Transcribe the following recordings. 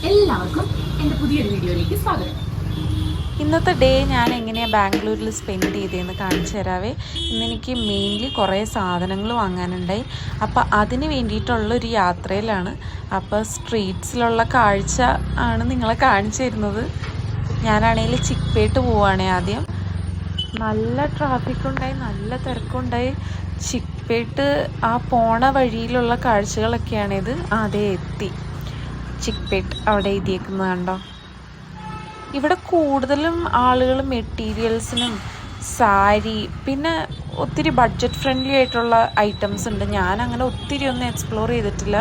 എല്ലാവർക്കും എൻ്റെ പുതിയൊരു വീഡിയോയിലേക്ക് സ്വാഗതം. ഇന്നത്തെ ഡേ ഞാൻ എങ്ങനെയാണ് ബാംഗ്ലൂരിൽ സ്പെൻഡ് ചെയ്തതെന്ന് കാണിച്ചു തരാവേ. ഇന്നെനിക്ക് മെയിൻലി കുറേ സാധനങ്ങൾ വാങ്ങാനുണ്ടായി. അപ്പോൾ അതിന് വേണ്ടിയിട്ടുള്ളൊരു യാത്രയിലാണ്. അപ്പോൾ സ്ട്രീറ്റ്സിലുള്ള കാഴ്ച ആണ് നിങ്ങളെ കാണിച്ചു തരുന്നത്. ഞാനാണെങ്കിൽ ചിക്പേട്ട് പോവുകയാണേ. ആദ്യം നല്ല ട്രാഫിക്കുണ്ടായി, നല്ല തിരക്കുണ്ടായി. ചിക്പേട്ട് ആ പോണ വഴിയിലുള്ള കാഴ്ചകളൊക്കെയാണിത്. അതേ എത്തി ചിക്പേട്ട്. അവിടെ എഴുതിയേക്കുന്നത് കണ്ടോ. ഇവിടെ കൂടുതലും ആളുകൾ മെറ്റീരിയൽസിനും സാരി, പിന്നെ ഒത്തിരി ബഡ്ജറ്റ് ഫ്രണ്ട്ലി ആയിട്ടുള്ള ഐറ്റംസ് ഉണ്ട്. ഞാനങ്ങനെ ഒത്തിരി ഒന്നും എക്സ്പ്ലോർ ചെയ്തിട്ടില്ല.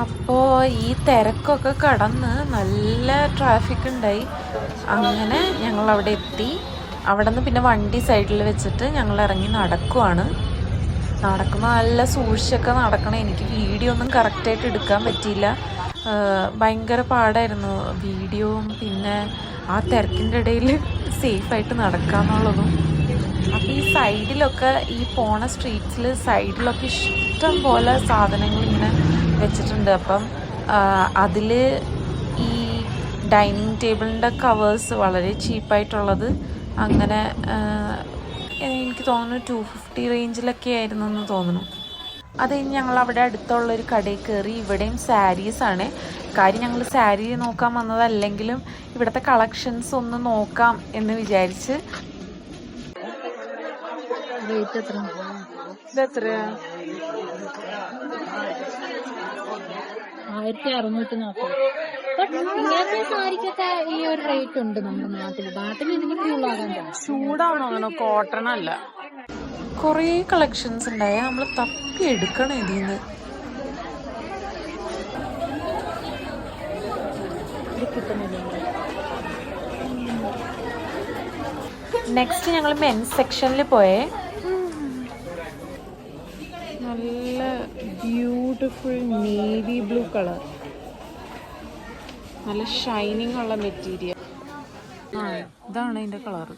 അപ്പോൾ ഈ തിരക്കൊക്കെ കടന്ന് നല്ല ട്രാഫിക് ഉണ്ടായി. അങ്ങനെ ഞങ്ങൾ അവിടെ എത്തി. അവിടെ നിന്ന് പിന്നെ വണ്ടി സൈഡിൽ വെച്ചിട്ട് ഞങ്ങൾ ഇറങ്ങി നടക്കുവാണ്. നടക്കുമ്പോൾ നല്ല സൂക്ഷിച്ചൊക്കെ നടക്കണം. എനിക്ക് വീഡിയോ ഒന്നും കറക്റ്റായിട്ട് എടുക്കാൻ പറ്റിയില്ല. ഭയങ്കര പാടായിരുന്നു വീഡിയോയും പിന്നെ ആ തിരക്കിൻ്റെ ഇടയിൽ സേഫായിട്ട് നടക്കാമെന്നുള്ളതും. അപ്പോൾ ഈ സൈഡിലൊക്കെ, ഈ പോണ സ്ട്രീറ്റ്സിൽ സൈഡിലൊക്കെ ഇഷ്ടം പോലെ സാധനങ്ങൾ ഇങ്ങനെ വെച്ചിട്ടുണ്ട്. അപ്പം അതിൽ ഈ ഡൈനിങ് ടേബിളിൻ്റെ കവേഴ്സ് വളരെ ചീപ്പായിട്ടുള്ളത് അങ്ങനെ എനിക്ക് തോന്നുന്നു 250 റേഞ്ചിലൊക്കെ ആയിരുന്നു എന്ന് തോന്നുന്നു. അത് കഴിഞ്ഞ് ഞങ്ങൾ അവിടെ അടുത്തുള്ളൊരു കടയിൽ കയറി. ഇവിടെയും സാരീസാണ് കാര്യം. ഞങ്ങൾ സാരി നോക്കാൻ വന്നതല്ലെങ്കിലും ഇവിടുത്തെ കളക്ഷൻസ് ഒന്ന് നോക്കാം എന്ന് വിചാരിച്ച്. ഇതെത്രയാ? 1640. ഇങ്ങനത്തെ സാരിക്കൊക്കെ ഈ ഒരു റേറ്റ് ഉണ്ട് നമ്മുടെ നാട്ടിൽ ഇതിന് കൂടുതലാകാൻ. ചൂടാണോ? അങ്ങനെ കോട്ടൺ അല്ല. കുറേ കളക്ഷൻസ് ഉണ്ടായ നമ്മൾ തപ്പി എടുക്കണം ഇതിന്ന്. നെക്സ്റ്റ് ഞങ്ങൾ മെൻസ് സെക്ഷനിൽ പോയേ. നല്ല ബ്യൂട്ടിഫുൾ നേവി ബ്ലൂ കളർ, നല്ല ഷൈനിങ് ഉള്ള മെറ്റീരിയൽ. ഇതാണ് അതിൻ്റെ കളറ്.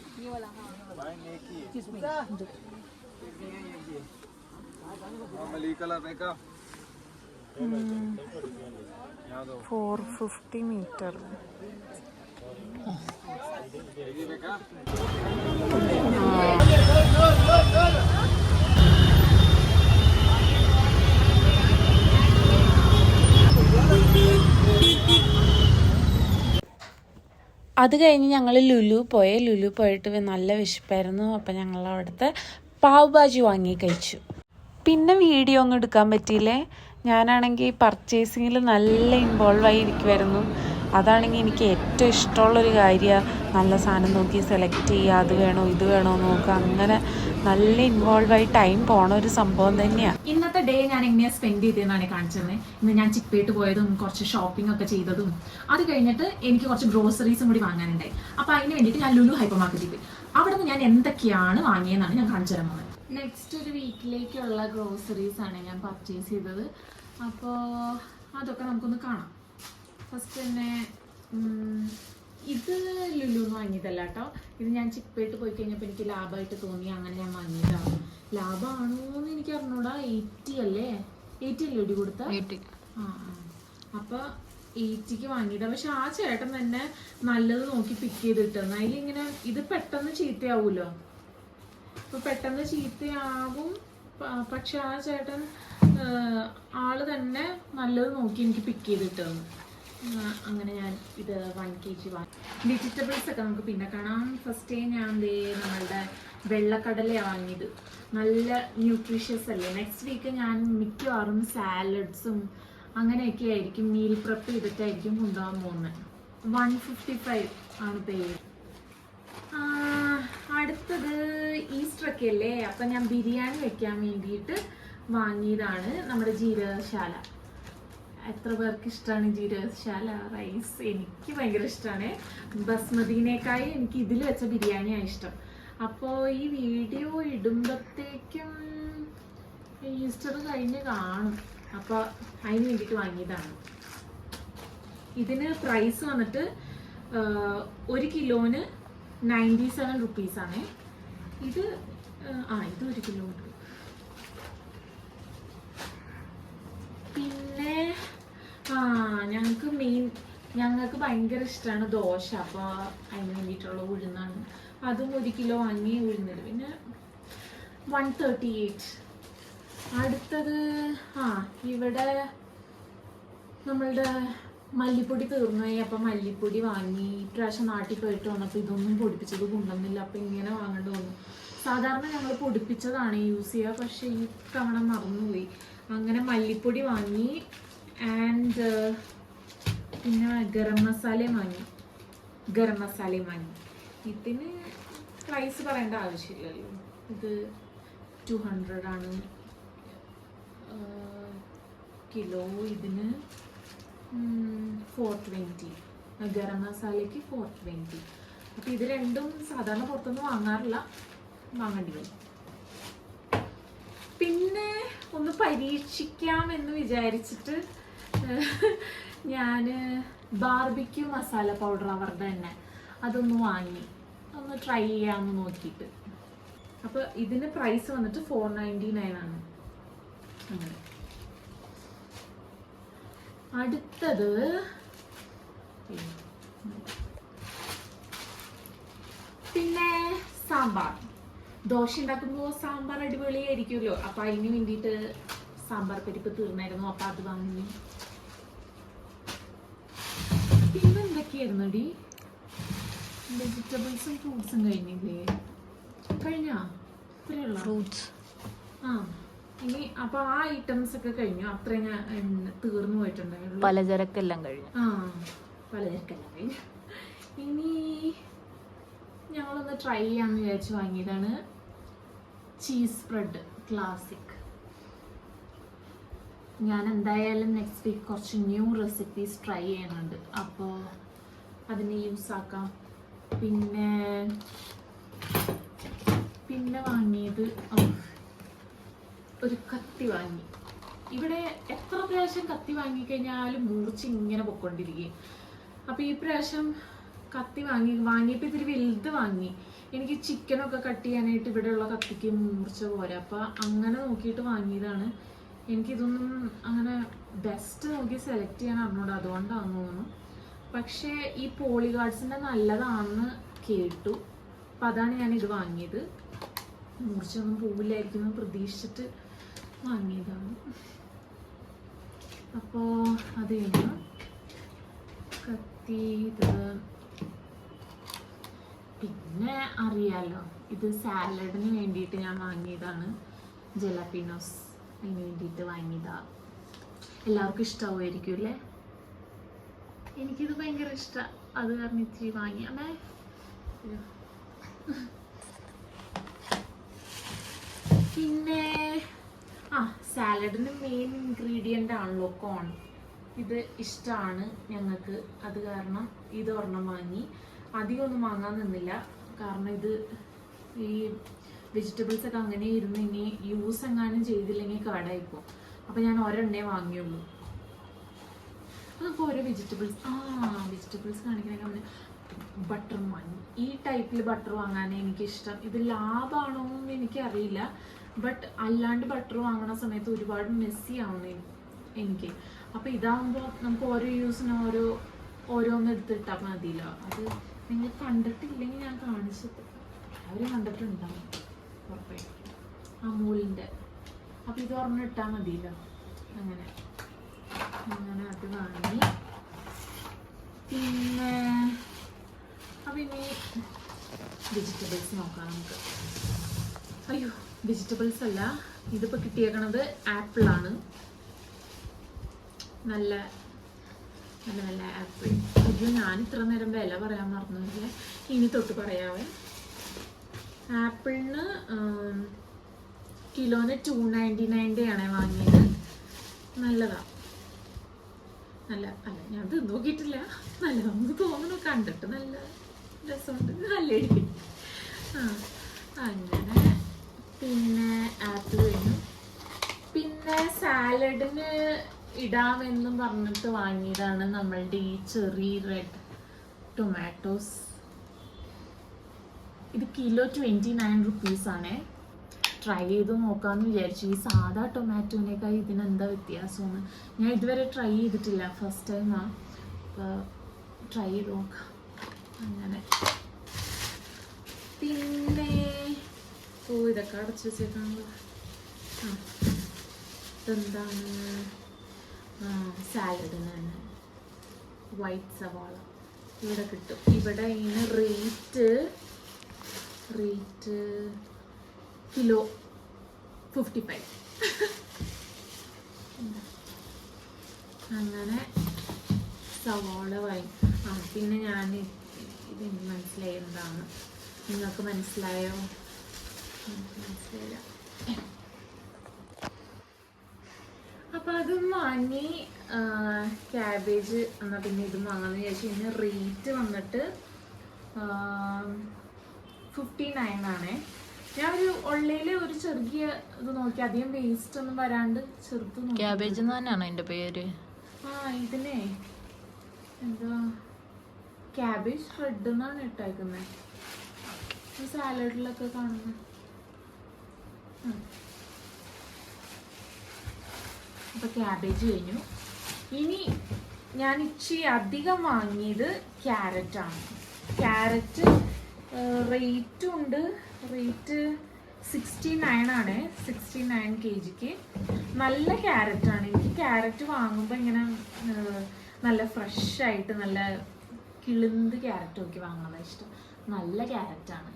$450 മീറ്റർ. അത് കഴിഞ്ഞ് ഞങ്ങൾ ലുലു പോയിട്ട് നല്ല വിശപ്പായിരുന്നു. അപ്പം ഞങ്ങൾ അവിടുത്തെ പാവ് ഭാജി വാങ്ങി കഴിച്ചു. പിന്നെ വീഡിയോ ഒന്നും എടുക്കാൻ പറ്റിയില്ലേ. ഞാനാണെങ്കിൽ പർച്ചേസിങ്ങിൽ നല്ല ഇൻവോൾവ് ആയിരിക്കുമായിരുന്നു. അതാണെങ്കിൽ എനിക്ക് ഏറ്റവും ഇഷ്ടമുള്ളൊരു കാര്യമാണ്. നല്ല സാധനം നോക്കി സെലക്ട് ചെയ്യുക, അത് വേണോ ഇത് വേണോ നോക്കുക. അങ്ങനെ നല്ല ഇൻവോൾവായി ടൈം പോണ ഒരു സംഭവം തന്നെയാണ്. ഇന്നത്തെ ഡേ ഞാൻ എങ്ങനെയാണ് സ്പെൻഡ് ചെയ്തതെന്നാണ് കാണിച്ചത്. ഇന്ന് ഞാൻ ചിക്പേട്ട് പോയതും കുറച്ച് ഷോപ്പിംഗ് ഒക്കെ ചെയ്തതും അത് കഴിഞ്ഞിട്ട് എനിക്ക് കുറച്ച് ഗ്രോസറീസും കൂടി വാങ്ങാനുണ്ടായി. അപ്പോൾ അതിന് വേണ്ടിയിട്ട് ഞാൻ ലുലു ഹൈപ്പർ മാർക്കറ്റിൽ പോയി. അവിടെ നിന്ന് ഞാൻ എന്തൊക്കെയാണ് വാങ്ങിയതെന്നാണ് ഞാൻ കാണിച്ചു തരാൻ പോകുന്നത്. നെക്സ്റ്റ് ഒരു വീക്കിലേക്കുള്ള ഗ്രോസറീസ് ആണ് ഞാൻ പർച്ചേസ് ചെയ്തത്. അപ്പോൾ അതൊക്കെ നമുക്കൊന്ന് കാണാം. ഫസ്റ്റ് തന്നെ ഇത് ലുലു വാങ്ങിയതല്ല കേട്ടോ. ഇത് ഞാൻ ചിക്പേട്ട് പോയി കഴിഞ്ഞപ്പോൾ എനിക്ക് ലാഭമായിട്ട് തോന്നി, അങ്ങനെ ഞാൻ വാങ്ങിയതാണ്. ലാഭമാണോ എന്ന് എനിക്ക് അറിഞ്ഞൂടാ. 80 അല്ലേ? 80 അല്ലേ ഇടി കൊടുത്ത? അപ്പോൾ 80ക്ക് വാങ്ങിയതാണ്. പക്ഷെ ആ ചേട്ടൻ തന്നെ നല്ലത് നോക്കി പിക്ക് ചെയ്തിട്ടുണ്ടെന്ന്. അതിലിങ്ങനെ ഇത് പെട്ടെന്ന് ചീത്തയാവൂലോ. അപ്പോൾ പെട്ടെന്ന് ചീത്തയാകും. പക്ഷെ ആ ചേട്ടൻ ആള് തന്നെ നല്ലത് നോക്കി എനിക്ക് പിക്ക് ചെയ്തിട്ടുണ്ടെന്ന്. അങ്ങനെ ഞാൻ ഇത് 1 kg വാങ്ങി. വെജിറ്റബിൾസ് ഒക്കെ നമുക്ക് പിന്നെ കാണാം. ഫസ്റ്റ് ഞാൻ നമ്മളുടെ വെള്ളക്കടലയാണ് വാങ്ങിയത്. നല്ല ന്യൂട്രീഷ്യസ് അല്ലേ. നെക്സ്റ്റ് വീക്ക് ഞാൻ മിക്കവാറും സാലഡ്സും അങ്ങനെയൊക്കെ ആയിരിക്കും മീൽ പ്രെപ്പ് ചെയ്തിട്ടായിരിക്കും കൊണ്ടുപോകാൻ പോകുന്നത്. 155 ആണ് പേര്. അടുത്തത് ഈസ്റ്റർ ഒക്കെ അല്ലേ, അപ്പം ഞാൻ ബിരിയാണി വെക്കാൻ വേണ്ടിയിട്ട് വാങ്ങിയതാണ് നമ്മുടെ ജീരകശാല. എത്ര പേർക്ക് ഇഷ്ടമാണ് ജീരകശാല റൈസ്? എനിക്ക് ഭയങ്കര ഇഷ്ടമാണ്. ബസ്മതിനേക്കായി എനിക്ക് ഇതിൽ വെച്ച ബിരിയാണിയാണ് ഇഷ്ടം. അപ്പോൾ ഈ വീഡിയോ ഇടുമ്പോഴത്തേക്കും ഈസ്റ്റർ കഴിഞ്ഞ് കാണും. അപ്പോൾ അതിന് വേണ്ടിയിട്ട് വാങ്ങിയതാണ്. ഇതിന് പ്രൈസ് വന്നിട്ട് 1 കിലോന് 97 റുപ്പീസാണ്. ഇത് 1 കിലോ ഉണ്ട്. പിന്നെ ഞങ്ങൾക്ക് ഭയങ്കര ഇഷ്ടമാണ് ദോശ, അപ്പോൾ അതിന് വേണ്ടിയിട്ടുള്ള ഉഴുന്നാണ്. അതും 1 കിലോ വാങ്ങി ഉഴുന്നത്. പിന്നെ 138. അടുത്തത് ഇവിടെ നമ്മളുടെ മല്ലിപ്പൊടി തീർന്നുപോയി. അപ്പം മല്ലിപ്പൊടി വാങ്ങി. ഇപ്രാവശ്യം നാട്ടിൽ പോയിട്ട് വന്നപ്പോൾ ഇതൊന്നും പൊടിപ്പിച്ചത് കൊണ്ടുവന്നില്ല. അപ്പം ഇങ്ങനെ വാങ്ങേണ്ടി വന്നു. സാധാരണ ഞങ്ങൾ പൊടിപ്പിച്ചതാണ് യൂസ് ചെയ്യുക, പക്ഷേ ഈ തവണ മറന്നുപോയി. അങ്ങനെ മല്ലിപ്പൊടി വാങ്ങി. ആൻഡ് പിന്നെ ഗരം മസാലയും വാങ്ങി. ഇതിന് പ്രൈസ് പറയേണ്ട ആവശ്യമില്ലല്ലോ. ഇത് 200 ആണ് കിലോ. ഇതിന് 420. ഗരം മസാലയ്ക്ക് 420. അപ്പം ഇത് രണ്ടും സാധാരണ പുറത്തൊന്നും വാങ്ങാറില്ല, വാങ്ങേണ്ടി വരും. പിന്നെ ഒന്ന് പരീക്ഷിക്കാമെന്ന് വിചാരിച്ചിട്ട് ഞാൻ ബാർബിക്യൂ മസാല പൗഡർ അവരുടെ തന്നെ അതൊന്ന് വാങ്ങി, ഒന്ന് ട്രൈ ചെയ്യാമെന്ന് നോക്കിയിട്ട്. അപ്പോൾ ഇതിന് പ്രൈസ് വന്നിട്ട് 499 ആണ്. അങ്ങനെ അടുത്തത് പിന്നെ സാമ്പാർ. ദോശ ഉണ്ടാക്കുമ്പോൾ സാമ്പാർ അടിപൊളിയായിരിക്കുമല്ലോ. അപ്പം അതിന് വേണ്ടിയിട്ട് സാമ്പാർ പരിപ്പ് തീർന്നായിരുന്നു, അപ്പം അത് വാങ്ങി. പിന്നെ എന്തൊക്കെയായിരുന്നു ഡി? വെജിറ്റബിൾസും ഫ്രൂട്ട്സും കഴിഞ്ഞില്ലേ? കഴിഞ്ഞാ ഇത്രയുള്ള ഫ്രൂട്ട്സ്. ഇനി അപ്പൊ ആ ഐറ്റംസ് ഒക്കെ കഴിഞ്ഞു. അത്ര ഞാൻ തീർന്നു പോയിട്ടുണ്ടായിരുന്നു. പലചരക്കെല്ലാം കഴിഞ്ഞു. പലചരക്കെല്ലാം കഴിഞ്ഞു. ഇനി ഞങ്ങളൊന്ന് ട്രൈ ചെയ്യാന്ന് വിചാരിച്ച് വാങ്ങിയതാണ് ചീസ് സ്പ്രെഡ് ക്ലാസിക്. ഞാൻ എന്തായാലും നെക്സ്റ്റ് വീക്ക് കുറച്ച് ന്യൂ റെസിപ്പീസ് ട്രൈ ചെയ്യുന്നുണ്ട്, അപ്പോൾ അതിന് യൂസ് ആക്കാം. പിന്നെ വാങ്ങിയത് ഒരു കത്തി വാങ്ങി. ഇവിടെ എത്ര പ്രാവശ്യം കത്തി വാങ്ങിക്കഴിഞ്ഞാലും മൂർച്ച ഇങ്ങനെ പൊയ്ക്കൊണ്ടിരിക്കും. അപ്പോൾ ഈ പ്രാവശ്യം കത്തി വാങ്ങിയപ്പോൾ ഇത്തിരി വലുത് വാങ്ങി. എനിക്ക് ചിക്കനൊക്കെ കട്ട് ചെയ്യാനായിട്ട് ഇവിടെയുള്ള കത്തിക്ക് മൂർച്ച പോരാ. അപ്പോൾ അങ്ങനെ നോക്കിയിട്ട് വാങ്ങിയതാണ്. എനിക്കിതൊന്നും അങ്ങനെ ബെസ്റ്റ് നോക്കി സെലക്ട് ചെയ്യാൻ അറിഞ്ഞൂടാ, അതുകൊണ്ടാണെന്ന് തോന്നുന്നു. പക്ഷേ ഈ പോളിഗാർഡ്സിൻ്റെ നല്ലതാണെന്ന് കേട്ടു. അപ്പം അതാണ് ഞാനിത് വാങ്ങിയത്. മൂർച്ചയൊന്നും പോവില്ലായിരിക്കും എന്ന് പ്രതീക്ഷിച്ചിട്ട് വാങ്ങിയതാണ്. അപ്പോൾ അത് കഴിഞ്ഞു. കത്തി ഇത് പിന്നെ അറിയാലോ, ഇത് സാലഡിന് വേണ്ടിയിട്ട് ഞാൻ വാങ്ങിയതാണ്. ജലാപ്പിനോസ് അതിന് വേണ്ടിയിട്ട് വാങ്ങിയതാണ്. എല്ലാവർക്കും ഇഷ്ടമാവുമായിരിക്കും അല്ലേ? എനിക്കിത് ഭയങ്കര ഇഷ്ടമാണ്, അത് കാരണം ഇച്ചിരി വാങ്ങി. അമ്മേ പിന്നെ സാലഡിന് മെയിൻ ഇൻഗ്രീഡിയൻ്റ് ആണല്ലോ കോൺ. ഇത് ഇഷ്ടമാണ് ഞങ്ങൾക്ക്, അത് കാരണം ഇത് ഒരെണ്ണം വാങ്ങി. അധികം ഒന്നും വാങ്ങാൻ നിന്നില്ല, കാരണം ഇത് ഈ വെജിറ്റബിൾസ് ഒക്കെ അങ്ങനെ ഇരുന്ന് ഇനി യൂസ് എങ്ങാനും ചെയ്തില്ലെങ്കിൽ കേടായിപ്പോൾ. അപ്പോൾ ഞാൻ ഒരെണ്ണേ വാങ്ങിയുള്ളൂ. അപ്പോൾ ഓരോ വെജിറ്റബിൾസ് കാണിക്കണമെങ്കിൽ ബട്ടർ വാങ്ങി. ഈ ടൈപ്പിൽ ബട്ടർ വാങ്ങാനേ എനിക്കിഷ്ടം. ഇത് ലാഭമാണോ എന്ന് എനിക്കറിയില്ല, ബട്ട് അല്ലാണ്ട് ബട്ടർ വാങ്ങുന്ന സമയത്ത് ഒരുപാട് മെസ്സി ആവുന്നു എനിക്ക്. അപ്പോൾ ഇതാകുമ്പോൾ നമുക്ക് ഓരോ യൂസിന് ഓരോന്ന് എടുത്തിട്ടാൽ മതിയല്ലോ. അത് നിങ്ങൾ കണ്ടിട്ടില്ലെങ്കിൽ ഞാൻ കാണിച്ചിട്ട് അവർ കണ്ടിട്ടുണ്ടാവും ഉറപ്പായിട്ടും, അമൂലിൻ്റെ. അപ്പോൾ ഇത് ഒരെണ്ണം ഇട്ടാൽ മതിയല്ലോ. അങ്ങനെ അത് വാങ്ങി. പിന്നെ അപ്പം ഇനി വെജിറ്റബിൾസ് നോക്കാം നമുക്ക്. അയ്യോ, വെജിറ്റബിൾസ് അല്ല, ഇതിപ്പോൾ കിട്ടിയേക്കണത് ആപ്പിളാണ്. നല്ല ആപ്പിൾ. ഇത് ഞാൻ ഇത്ര നേരം വില പറയാൻ മറന്നില്ല, ഇനി തൊട്ട് പറയാവേ. ആപ്പിളിന് കിലോന് 299 ആണ് വാങ്ങിയത്. നല്ലതാണ്. അല്ല ഞാൻ ഇത് നോക്കിയിട്ടില്ല, നല്ലതാണെന്ന് തോന്നുന്നു. കണ്ടിട്ട് നല്ല രസമുണ്ട്, നല്ല അങ്ങനെ. പിന്നെ ആപ്പിൾ കഴിഞ്ഞു. പിന്നെ സാലഡിന് ഇടാമെന്നും പറഞ്ഞിട്ട് വാങ്ങിയതാണ് നമ്മളുടെ ഈ ചെറി റെഡ് ടൊമാറ്റോസ്. ഇത് കിലോ 29 റുപ്പീസാണേ. ട്രൈ ചെയ്ത് നോക്കാമെന്ന് വിചാരിച്ചു. ഈ സാധാ ടൊമാറ്റോനേക്കാൾ ഇതിനെന്താ വ്യത്യാസമെന്ന് ഞാൻ ഇതുവരെ ട്രൈ ചെയ്തിട്ടില്ല, ഫസ്റ്റ് ടൈമാണ്. അപ്പോൾ ട്രൈ ചെയ്ത് നോക്കാം. അങ്ങനെ പിന്നെ ഇതൊക്കെ അടച്ചു വെച്ചേക്കാണല്ലോ. ഇതെന്താണ്? സാലഡിനാണ് വൈറ്റ് സവാള ഇവിടെ കിട്ടും. ഇവിടെ ഇതിന് റേറ്റ് കിലോ 55. അങ്ങനെ സവാള പിന്നെ ഞാൻ ഇതെനിക്ക് മനസ്സിലായി എന്താണ്. നിങ്ങൾക്ക് മനസ്സിലായോ? മനസ്സിലായില്ല. അപ്പം അതും വാങ്ങി. ക്യാബേജ് എന്നാൽ പിന്നെ ഇതും വാങ്ങാമെന്ന് വിചാരിച്ചു. ഇതിന് റേറ്റ് വന്നിട്ട് 59 ആണേ. ഞാൻ ഉള്ളിൽ ഒരു ചെറിയ ഇത് നോക്കി, അധികം വേസ്റ്റ് ഒന്നും വരാണ്ട് ചെറുത് നോക്കി. ക്യാബേജ് തന്നെയാണ് അതിന്റെ പേര്. ഇതിനെ എന്താ ക്യാബേജ് റെഡ് എന്നാണ് ഇട്ടേക്കുന്നത്. സാലഡിലൊക്കെ കാണുന്നത്. അപ്പൊ ക്യാബേജ് കഴിഞ്ഞു. ഇനി ഞാൻ ഇച്ചിരി അധികം വാങ്ങിയത് ക്യാരറ്റാണ്. ക്യാരറ്റ് റേറ്റും ഉണ്ട്. റേറ്റ് 69 ആണ്. 69 kg. നല്ല ക്യാരറ്റാണ്. എനിക്ക് ക്യാരറ്റ് വാങ്ങുമ്പോൾ ഇങ്ങനെ നല്ല ഫ്രഷ് ആയിട്ട് നല്ല കിളുന്ത് ക്യാരറ്റ് നോക്കി വാങ്ങുന്നതാണ് ഇഷ്ടം. നല്ല ക്യാരറ്റാണ്.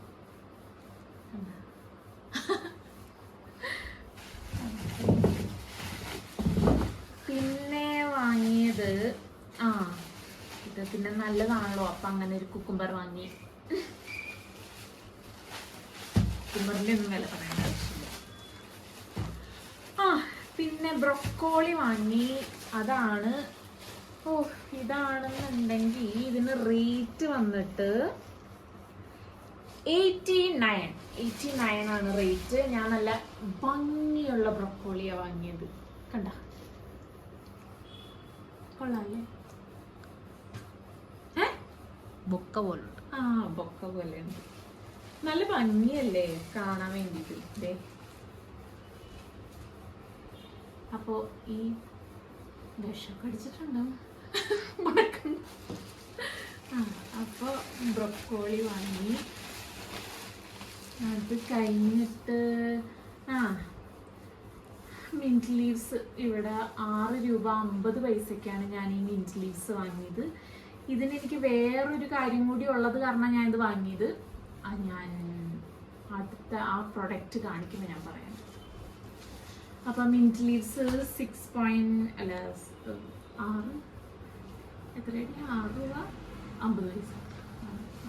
പിന്നെ വാങ്ങിയത് ഇത് പിന്നെ നല്ലതാണല്ലോ. അപ്പം അങ്ങനെ ഒരു കുക്കുംബർ വാങ്ങി. കുക്കുംബറിൻ്റെ ഒന്നും വില പറയേണ്ട ആവശ്യമില്ല. പിന്നെ ബ്രൊക്കോളി വാങ്ങി. അതാണ് ഇതാണെന്നുണ്ടെങ്കിൽ ഇതിന് റേറ്റ് വന്നിട്ട് 89 ആണ് റേറ്റ്. ഞാൻ നല്ല ഭംഗിയുള്ള ബ്രൊക്കോളിയാണ് വാങ്ങിയത്. കണ്ട കൊള്ളാല്ലേ? ബൊക്ക പോലുണ്ട്. ബൊക്ക പോലെയുണ്ട്. നല്ല ഭംഗിയല്ലേ കാണാൻ വേണ്ടിട്ട്. അപ്പോ ഈ വിഷമൊക്കെ അടിച്ചിട്ടുണ്ടോ? അപ്പൊ ബ്രൊക്കോളി വാങ്ങി. അത് കഴിഞ്ഞിട്ട് മിൻറ്റ് ലീവ്സ് ഇവിടെ 6 രൂപ 50 പൈസക്കാണ് ഞാൻ ഈ മിൻറ്റ് ലീവ്സ് വാങ്ങിയത്. ഇതിനെനിക്ക് വേറൊരു കാര്യം കൂടി ഉള്ളത് കാരണം ഞാൻ ഇത് വാങ്ങിയത്. ഞാൻ അടുത്ത പ്രൊഡക്റ്റ് കാണിക്കുമ്പോൾ ഞാൻ പറയാം. അപ്പം മിൻറ്റ് ലീവ്സ് 6 എത്രയാണ്? 6 രൂപ 50 പൈസ.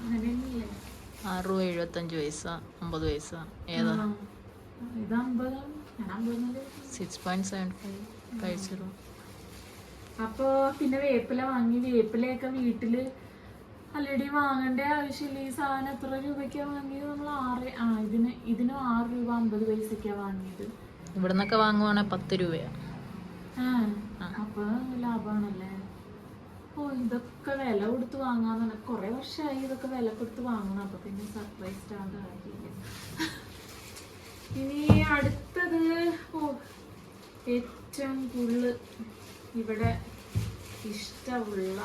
അങ്ങനെ തന്നെയല്ലേ? 6 രൂപ 75 പൈസ 50 പൈസ. ഏതാ? ഇത് 50. ഞാൻ 50. 6.75. അപ്പോൾ പിന്നെ വേപ്പില വാങ്ങി. വേപ്പിലയൊക്കെ വീട്ടില് ആൾറെഡി വാങ്ങേണ്ട ആവശ്യമില്ല. ഈ സാധനം എത്ര രൂപയ്ക്കാണ് വാങ്ങിയത്? നമ്മൾ ഇതിന് 6 രൂപ 50 പൈസക്കാണ് വാങ്ങിയത്. ഇവിടെ നിന്നൊക്കെ വാങ്ങുവാണെങ്കിൽ 10 രൂപയാണ്. അപ്പൊ ലാഭമാണല്ലേ. ഇതൊക്കെ വില കൊടുത്ത് വാങ്ങാന്ന്. കുറെ വർഷമായി ഇതൊക്കെ വില കൊടുത്ത് വാങ്ങണം. അപ്പൊ പിന്നെ സർപ്രൈസ്ഡ് ആവേണ്ട കാര്യമില്ല. ഇനി അടുത്തത് ഏറ്റവും കൂടുതൽ ഇവിടെ ഇഷ്ടമുള്ള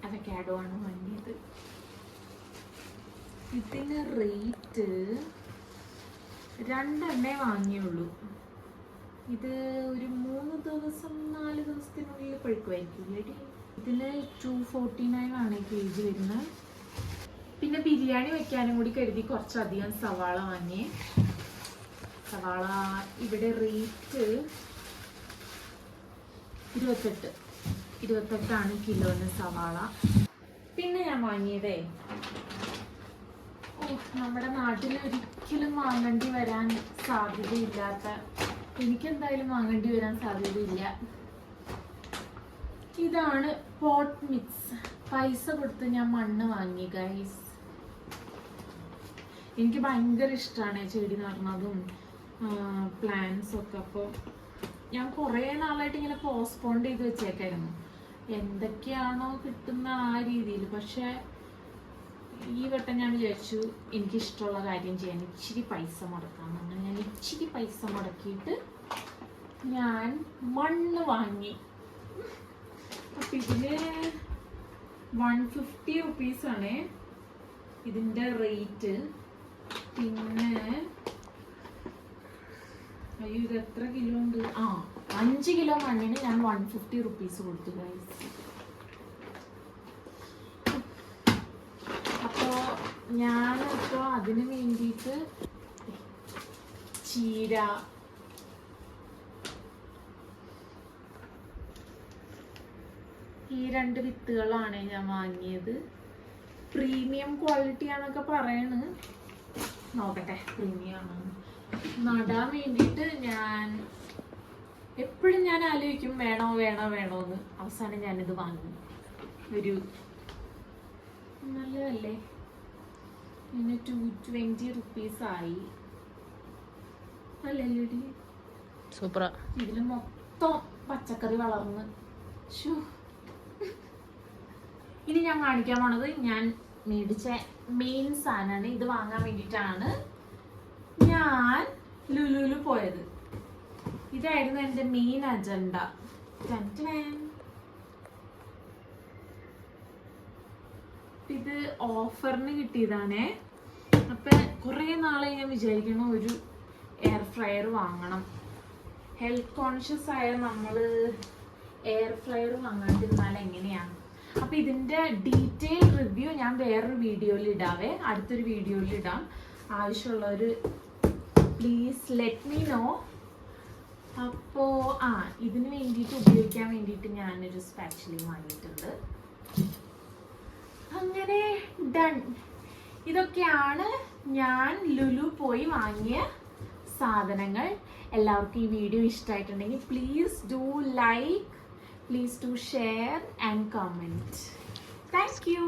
അവക്കാഡോ ആണ് വാങ്ങിയത്. ഇതിന് റേറ്റ് 2 വാങ്ങിയുള്ളൂ. ഇത് ഒരു 3 ദിവസം 4 ദിവസത്തിനുള്ളിൽ പഴുക്കുമായിരിക്കും. ഇതിന് 249 ആണ് kg വരുന്നത്. പിന്നെ ബിരിയാണി വെക്കാനും കൂടി കരുതി കുറച്ചധികം സവാള വാങ്ങി. സവാള ഇവിടെ റേറ്റ് 28 ആണ് കിലോന് സവാള. പിന്നെ ഞാൻ വാങ്ങിയതേ നമ്മുടെ നാട്ടിൽ ഒരിക്കലും വാങ്ങേണ്ടി വരാൻ സാധ്യതയില്ലാത്ത, എനിക്കെന്തായാലും വാങ്ങേണ്ടി വരാൻ സാധ്യതയില്ല. ഇതാണ് പോട്ട് മിക്സ്. പൈസ കൊടുത്ത് ഞാൻ മണ്ണ് വാങ്ങി ഗൈസ്. എനിക്ക് ഭയങ്കര ഇഷ്ടമാണ് ചെടി നടന്നതും പ്ലാന്റ്സ് ഒക്കെ. അപ്പോൾ ഞാൻ കുറേ നാളായിട്ട് ഇങ്ങനെ പോസ്റ്റ്പോൺ ചെയ്ത് വെച്ചേക്കായിരുന്നു എന്തൊക്കെയാണോ കിട്ടുന്ന ആ രീതിയിൽ. പക്ഷെ ഈ വട്ടം ഞാൻ വിചാരിച്ചു എനിക്കിഷ്ടമുള്ള കാര്യം ചെയ്യാൻ ഇച്ചിരി പൈസ മുടക്കാം. അങ്ങനെ ഞാൻ ഇച്ചിരി പൈസ മുടക്കിയിട്ട് ഞാൻ മണ്ണ് വാങ്ങി. അപ്പൊ ഇതിന് 150 റുപ്പീസ് ആണ് ഇതിന്റെ റേറ്റ്. പിന്നെ അയ്യോ ഇത് എത്ര കിലോ ഉണ്ട്? 5 കിലോ മണ്ണിന് ഞാൻ 150 റുപ്പീസ് കൊടുത്തു ഗൈസ്. അപ്പോ ഞാനിപ്പോ അതിന് വേണ്ടിയിട്ട് ചീര, ഈ 2 വിത്തുകളാണ് ഞാൻ വാങ്ങിയത്. പ്രീമിയം ക്വാളിറ്റി ആണൊക്കെ പറയണ്. നോക്കട്ടെ പ്രീമിയം ആണോ. നടാൻ വേണ്ടിയിട്ട് ഞാൻ എപ്പോഴും ഞാൻ ആലോചിക്കും വേണോ വേണോ വേണോന്ന്. അവസാനം ഞാനിത് വാങ്ങി. ഒരു നല്ലതല്ലേ, പിന്നെ 220 റുപ്പീസ് ആയി അല്ലേ ലേഡി? സൂപ്പറാ. ഇതില് മൊത്തം പച്ചക്കറി വളർന്ന്. ശോ. ഇനി ഞാൻ കാണിക്കാൻ പോണത് ഞാൻ മേടിച്ച മെയിൻ സാധനമാണ്. ഇത് വാങ്ങാൻ വേണ്ടിയിട്ടാണ് ഞാൻ ലുലുവിൽ പോയത്. ഇതായിരുന്നു എൻ്റെ മെയിൻ അജണ്ട. ഇത് ഓഫറിന് കിട്ടിയതാണേ. അപ്പൊ കുറെ നാളെ ഞാൻ വിചാരിക്കണം ഒരു എയർ ഫ്രയർ വാങ്ങണം. ഹെൽത്ത് കോൺഷ്യസ് ആയ നമ്മള് എയർ ഫ്രയർ വാങ്ങാണ്ടിരുന്നാൽ എങ്ങനെയാണ്? അപ്പൊ ഇതിന്റെ ഡീറ്റെയിൽ റിവ്യൂ ഞാൻ വേറൊരു വീഡിയോയിൽ ഇടാവേ, അടുത്തൊരു വീഡിയോയിൽ ഇടാം. ആവശ്യമുള്ളവർ പ്ലീസ് ലെറ്റ് മീ നോ. അപ്പോ ഇതിന് വേണ്ടിയിട്ട് ഉപയോഗിക്കാൻ വേണ്ടിയിട്ട് ഞാനൊരു സ്പാച്ചുല വാങ്ങിയിട്ടുണ്ട്. അങ്ങനെ ഡൺ. ഇതൊക്കെയാണ് ഞാൻ ലുലു പോയി വാങ്ങിയ സാധനങ്ങൾ. എല്ലാവർക്കും ഈ വീഡിയോ ഇഷ്ടമായിട്ടുണ്ടെങ്കിൽ please do like, please do share and comment. Thank you.